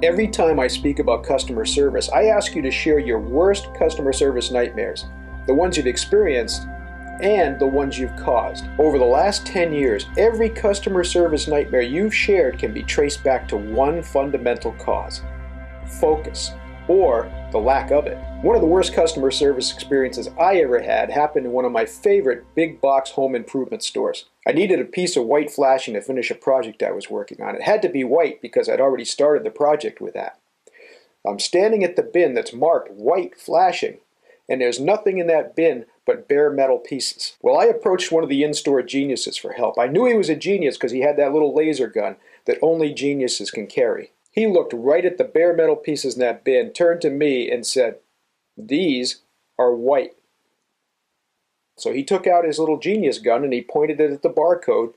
Every time I speak about customer service, I ask you to share your worst customer service nightmares, the ones you've experienced and the ones you've caused. Over the last 10 years, every customer service nightmare you've shared can be traced back to one fundamental cause: focus, or the lack of it. One of the worst customer service experiences I ever had happened in one of my favorite big box home improvement stores. I needed a piece of white flashing to finish a project I was working on. It had to be white because I'd already started the project with that. I'm standing at the bin that's marked white flashing, and there's nothing in that bin but bare metal pieces. Well, I approached one of the in-store geniuses for help. I knew he was a genius because he had that little laser gun that only geniuses can carry. He looked right at the bare metal pieces in that bin, turned to me and said, "These are white." So he took out his little genius gun and he pointed it at the barcode,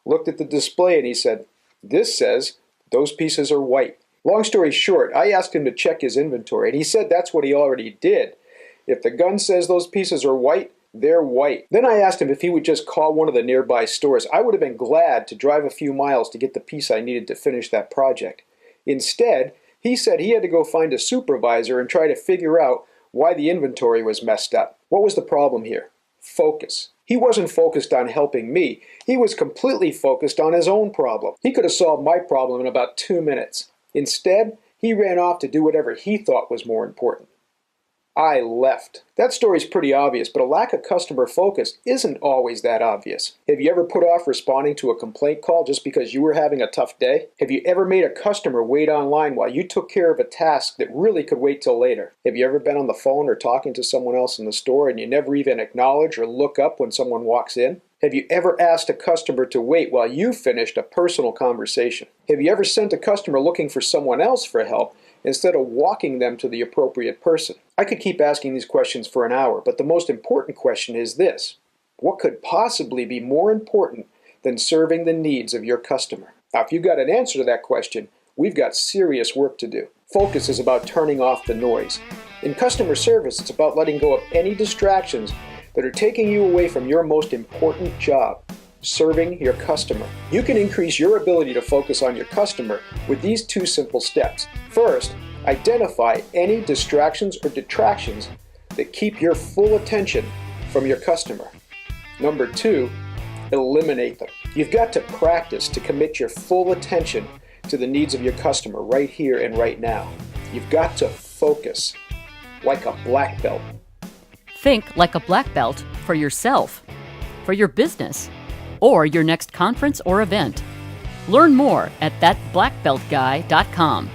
looked at the display, and he said, "This says those pieces are white." Long story short, I asked him to check his inventory, and he said that's what he already did. If the gun says those pieces are white, they're white. Then I asked him if he would just call one of the nearby stores. I would have been glad to drive a few miles to get the piece I needed to finish that project. Instead, he said he had to go find a supervisor and try to figure out why the inventory was messed up. What was the problem here? Focus. He wasn't focused on helping me. He was completely focused on his own problem. He could have solved my problem in about 2 minutes. Instead, he ran off to do whatever he thought was more important. I left. That story's pretty obvious, but a lack of customer focus isn't always that obvious. Have you ever put off responding to a complaint call just because you were having a tough day? Have you ever made a customer wait online while you took care of a task that really could wait till later? Have you ever been on the phone or talking to someone else in the store and you never even acknowledge or look up when someone walks in? Have you ever asked a customer to wait while you finished a personal conversation? Have you ever sent a customer looking for someone else for help instead of walking them to the appropriate person? I could keep asking these questions for an hour, but the most important question is this: what could possibly be more important than serving the needs of your customer? Now, if you've got an answer to that question, we've got serious work to do. Focus is about turning off the noise. In customer service, it's about letting go of any distractions that are taking you away from your most important job: serving your customer. You can increase your ability to focus on your customer with these 2 simple steps. First, identify any distractions or detractions that keep your full attention from your customer. Number 2, eliminate them. You've got to practice to commit your full attention to the needs of your customer right here and right now. You've got to focus like a black belt. Think like a black belt for yourself, for your business, or your next conference or event. Learn more at thatblackbeltguy.com.